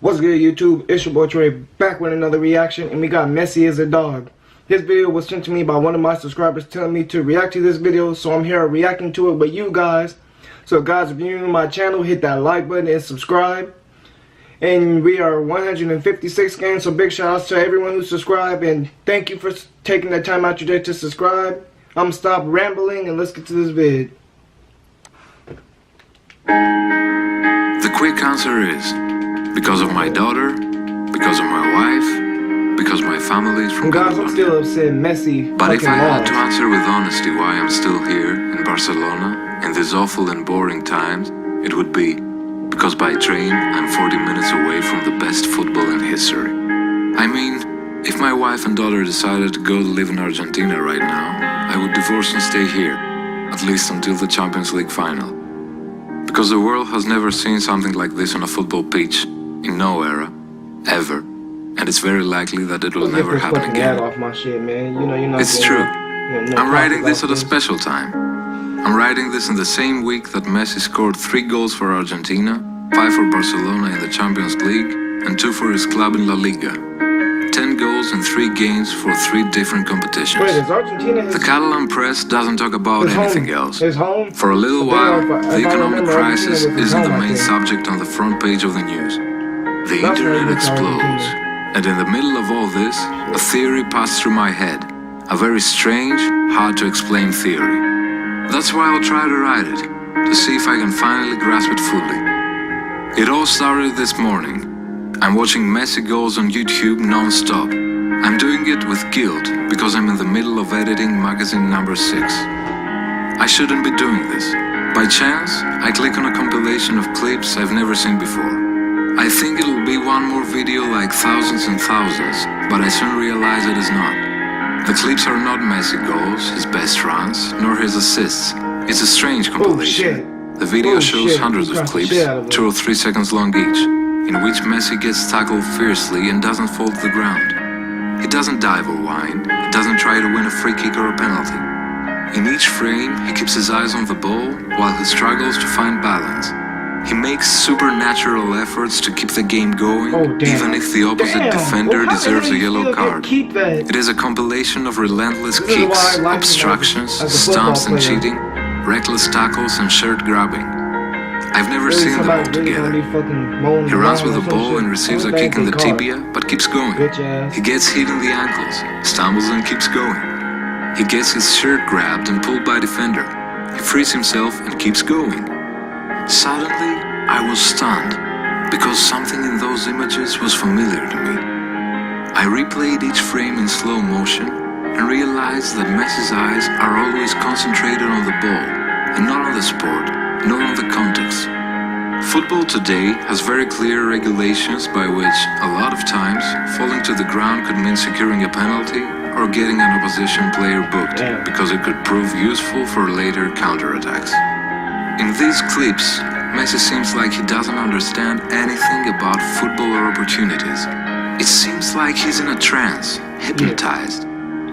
What's good, YouTube? It's your boy Trey back with another reaction, and we got Messi as a dog. This video was sent to me by one of my subscribers telling me to react to this video, so I'm here reacting to it with you guys. So guys, if you're new to my channel, hit that like button and subscribe. And we are 156 games, so big shout outs to everyone who subscribed, and thank you for taking the time out your day to subscribe. I'm gonna stop rambling and let's get to this vid. The quick answer is because of my daughter, because of my wife, because my family is from Guys, I'm still upset Messi. But if I had to answer with honesty why I'm still here in Barcelona in these awful and boring times, it would be because by train I'm 40 minutes away from the best football in history. I mean, if my wife and daughter decided to go to live in Argentina right now, I would divorce and stay here, at least until the Champions League final. Because the world has never seen something like this on a football pitch, in no era, ever. And it's very likely that it will never happen again. Off my shit, man. You're not it's true. I'm writing this at a special time. I'm writing this in the same week that Messi scored 3 goals for Argentina, 5 for Barcelona in the Champions League, and 2 for his club in La Liga. 10 goals in 3 games for 3 different competitions. Wait, is Argentina the Catalan press doesn't talk about anything else. Home? For a little while, the economic crisis isn't the main subject on the front page of the news. The internet explodes. And in the middle of all this, a theory passed through my head. A very strange, hard to explain theory. That's why I'll try to write it, to see if I can finally grasp it fully. It all started this morning. I'm watching Messi goals on YouTube non-stop. I'm doing it with guilt because I'm in the middle of editing magazine number 6. I shouldn't be doing this. By chance, I click on a compilation of clips I've never seen before. I think it'll be one more video like thousands and thousands, but I soon realize it is not. The clips are not Messi goals, his best runs, nor his assists. It's a strange compilation. The video shows hundreds of clips, 2 or 3 seconds long each, in which Messi gets tackled fiercely and doesn't fall to the ground. He doesn't dive or whine, he doesn't try to win a free kick or a penalty. In each frame, he keeps his eyes on the ball while he struggles to find balance. He makes supernatural efforts to keep the game going, even if the opposite defender deserves a yellow card. It is a compilation of relentless kicks, obstructions, stumps and cheating, reckless tackles and shirt grabbing. I've never seen them all together. He runs with the ball and receives a kick in the tibia, but keeps going. He gets hit in the ankles, stumbles and keeps going. He gets his shirt grabbed and pulled by defender. He frees himself and keeps going. Suddenly, I was stunned, because something in those images was familiar to me. I replayed each frame in slow motion and realized that Messi's eyes are always concentrated on the ball, and not on the sport, nor on the context. Football today has very clear regulations by which, a lot of times, falling to the ground could mean securing a penalty or getting an opposition player booked, because it could prove useful for later counterattacks. In these clips, Messi seems like he doesn't understand anything about football or opportunities. It seems like he's in a trance, hypnotized.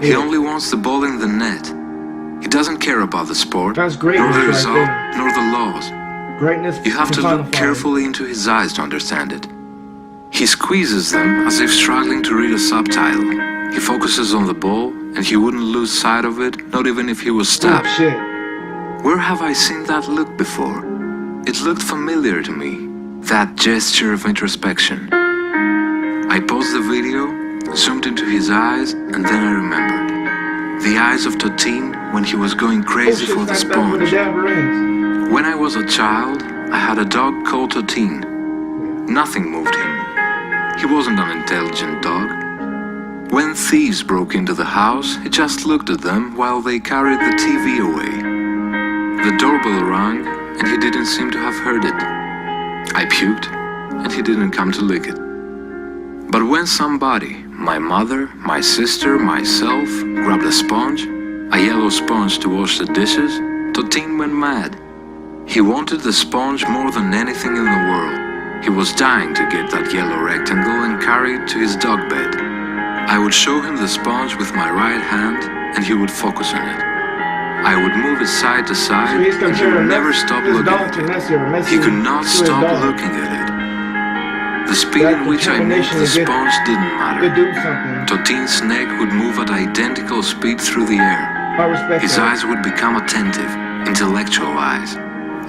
He only wants the ball in the net. He doesn't care about the sport, nor the result, nor the laws. You have to look carefully into his eyes to understand it. He squeezes them as if struggling to read a subtitle. He focuses on the ball, and he wouldn't lose sight of it, not even if he was stabbed. Where have I seen that look before? It looked familiar to me, that gesture of introspection. I paused the video, zoomed into his eyes, and then I remembered. The eyes of Totin when he was going crazy for the sponge. When I was a child, I had a dog called Totin. Nothing moved him. He wasn't an intelligent dog. When thieves broke into the house, he just looked at them while they carried the TV away. The doorbell rang, and he didn't seem to have heard it. I puked, and he didn't come to lick it. But when somebody, my mother, my sister, myself, grabbed a sponge, a yellow sponge to wash the dishes, Totin went mad. He wanted the sponge more than anything in the world. He was dying to get that yellow rectangle and carry it to his dog bed. I would show him the sponge with my right hand, and he would focus on it. I would move it side to side, and he would never stop looking at it. He could not stop looking at it. The speed That in which I moved determination the to get- sponge didn't to matter. do something. Totin's neck would move at identical speed through the air. I respect His that. eyes would become attentive, intellectual eyes,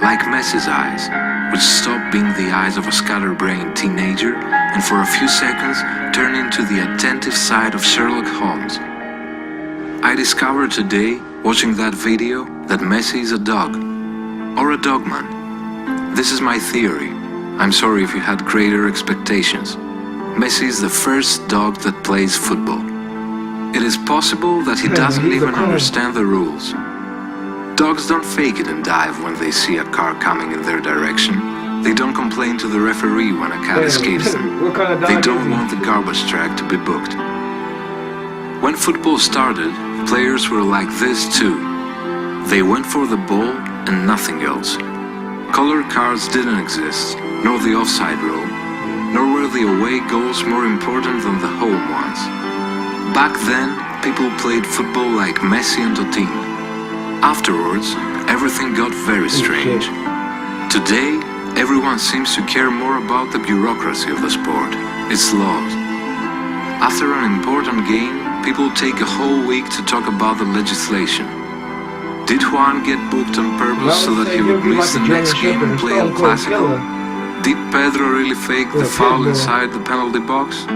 like Messi's eyes, which stopped being the eyes of a scatterbrained teenager and for a few seconds turned into the attentive side of Sherlock Holmes. I discovered today, watching that video, that Messi is a dog, or a dogman. This is my theory. I'm sorry if you had greater expectations. Messi is the first dog that plays football. It is possible that he doesn't He's a even clown. understand the rules. Dogs don't fake it and dive when they see a car coming in their direction. They don't complain to the referee when a cat escapes them. What kind of dog They is don't he? want the garbage truck to be booked. When football started, players were like this too. They went for the ball and nothing else. Color cards didn't exist, nor the offside rule, nor were the away goals more important than the home ones. Back then, people played football like Messi and Totin. Afterwards, everything got very strange. Today, everyone seems to care more about the bureaucracy of the sport, its laws. After an important game, people take a whole week to talk about the legislation. Did Juan get booked on purpose so that he would miss the next game and play El Clásico? Did Pedro really fake the foul inside the penalty box?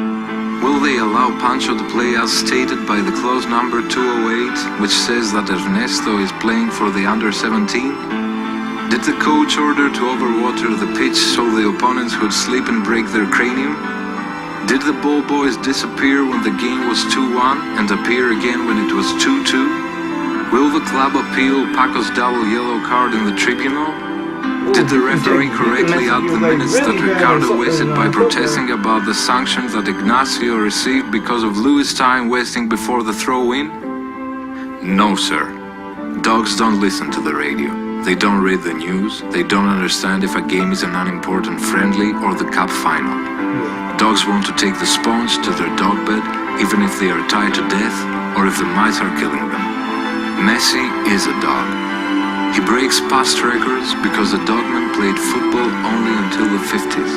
Will they allow Pancho to play as stated by the clause number 208, which says that Ernesto is playing for the under-17? Did the coach order to overwater the pitch so the opponents would slip and break their cranium? Did the ball boys disappear when the game was 2-1 and appear again when it was 2-2? Will the club appeal Paco's double yellow card in the tribunal? Did the referee correctly add the minutes that Ricardo wasted by protesting about the sanctions that Ignacio received because of Luis' time wasting before the throw-in? No, sir. Dogs don't listen to the radio. They don't read the news. They don't understand if a game is an unimportant friendly or the cup final. Dogs want to take the sponge to their dog bed, even if they are tied to death or if the mice are killing them. Messi is a dog. He breaks past records because the dogman played football only until the 50s.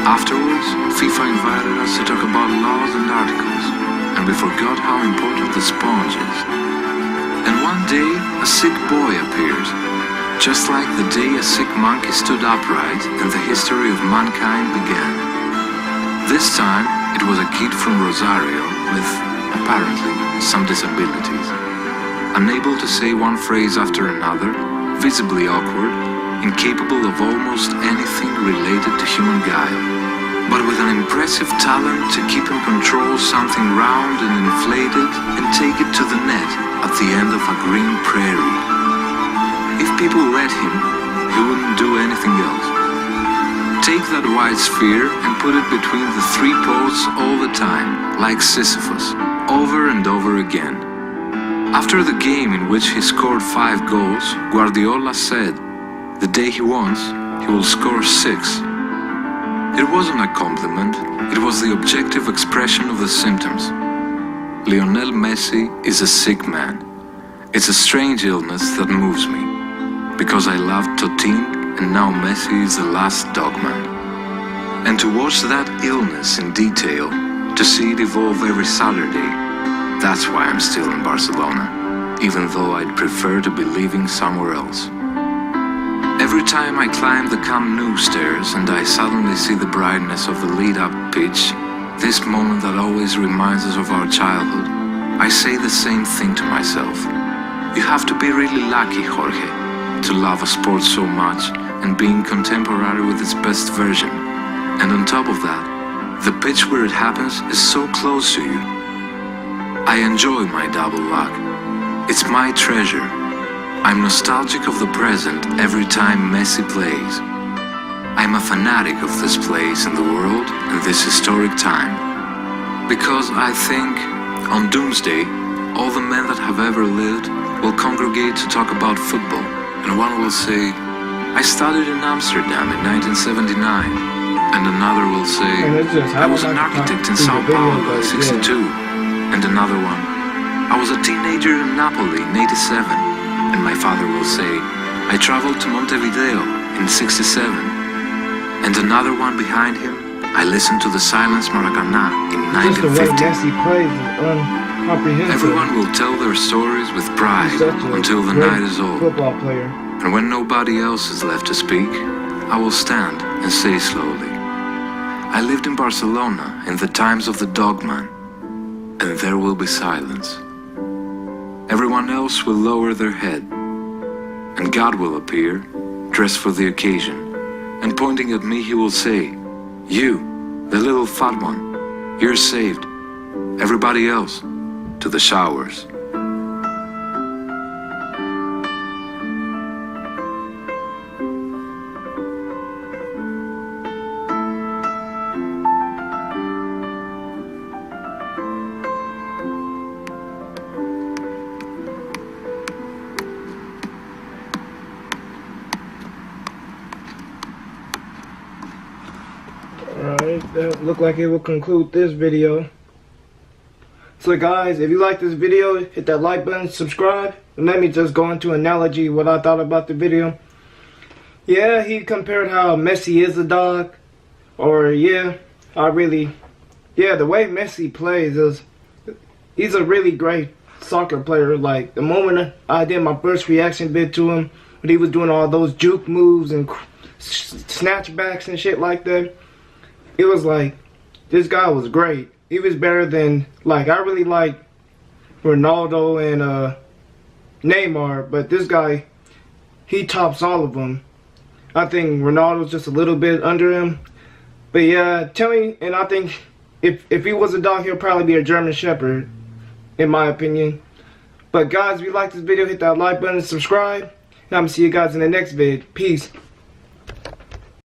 Afterwards, FIFA invited us to talk about laws and articles, and we forgot how important the sponge is. And one day, a sick boy appears, just like the day a sick monkey stood upright and the history of mankind began. This time, it was a kid from Rosario with, apparently, some disabilities. Unable to say one phrase after another, visibly awkward, incapable of almost anything related to human guile, but with an impressive talent to keep and control something round and inflated and take it to the net at the end of a green prairie. If people let him, he wouldn't do anything else. Take that white sphere and put it between the three posts all the time, like Sisyphus, over and over again. After the game in which he scored 5 goals, Guardiola said, "The day he wants, he will score 6. It wasn't a compliment, it was the objective expression of the symptoms. Lionel Messi is a sick man. It's a strange illness that moves me, because I loved Totin and now Messi is the last dogman. And to watch that illness in detail, to see it evolve every Saturday, that's why I'm still in Barcelona, even though I'd prefer to be living somewhere else. Every time I climb the Camp Nou stairs and I suddenly see the brightness of the lead-up pitch, this moment that always reminds us of our childhood, I say the same thing to myself. You have to be really lucky, Jorge, to love a sport so much and being contemporary with its best version. And on top of that, the pitch where it happens is so close to you. I enjoy my double luck. It's my treasure. I'm nostalgic of the present every time Messi plays. I'm a fanatic of this place in the world and this historic time. Because I think, on Doomsday, all the men that have ever lived will congregate to talk about football, and one will say, I studied in Amsterdam in 1979, and another will say, I was an architect in Sao Paulo in 62, and another one, I was a teenager in Napoli in 87, and my father will say, I traveled to Montevideo in 67, and another one behind him, I listened to the Silence Maracana in Just the way 1950. Messi plays is incomprehensible. Everyone will tell their stories with pride He's such a until the great night is over. football player. And when nobody else is left to speak, I will stand and say slowly, I lived in Barcelona in the times of the Dogman, and there will be silence. Everyone else will lower their head, and God will appear, dressed for the occasion, and pointing at me he will say, you, the little fat one, you're saved. Everybody else, to the showers. Alright, that look like it will conclude this video. So guys, if you like this video, hit that like button, subscribe, and let me just go into analogy what I thought about the video. Yeah, he compared how Messi is a dog, or the way Messi plays is, he's a really great soccer player. Like, the moment I did my first reaction vid to him, when he was doing all those juke moves and snatchbacks and shit like that, it was like, this guy was great. He was better than, like, I really like Ronaldo and Neymar, but this guy, he tops all of them. I think Ronaldo's just a little bit under him. But yeah, tell me, and I think if he was a dog, he'll probably be a German Shepherd, in my opinion. But guys, if you like this video, hit that like button and subscribe. And I'm gonna see you guys in the next vid. Peace.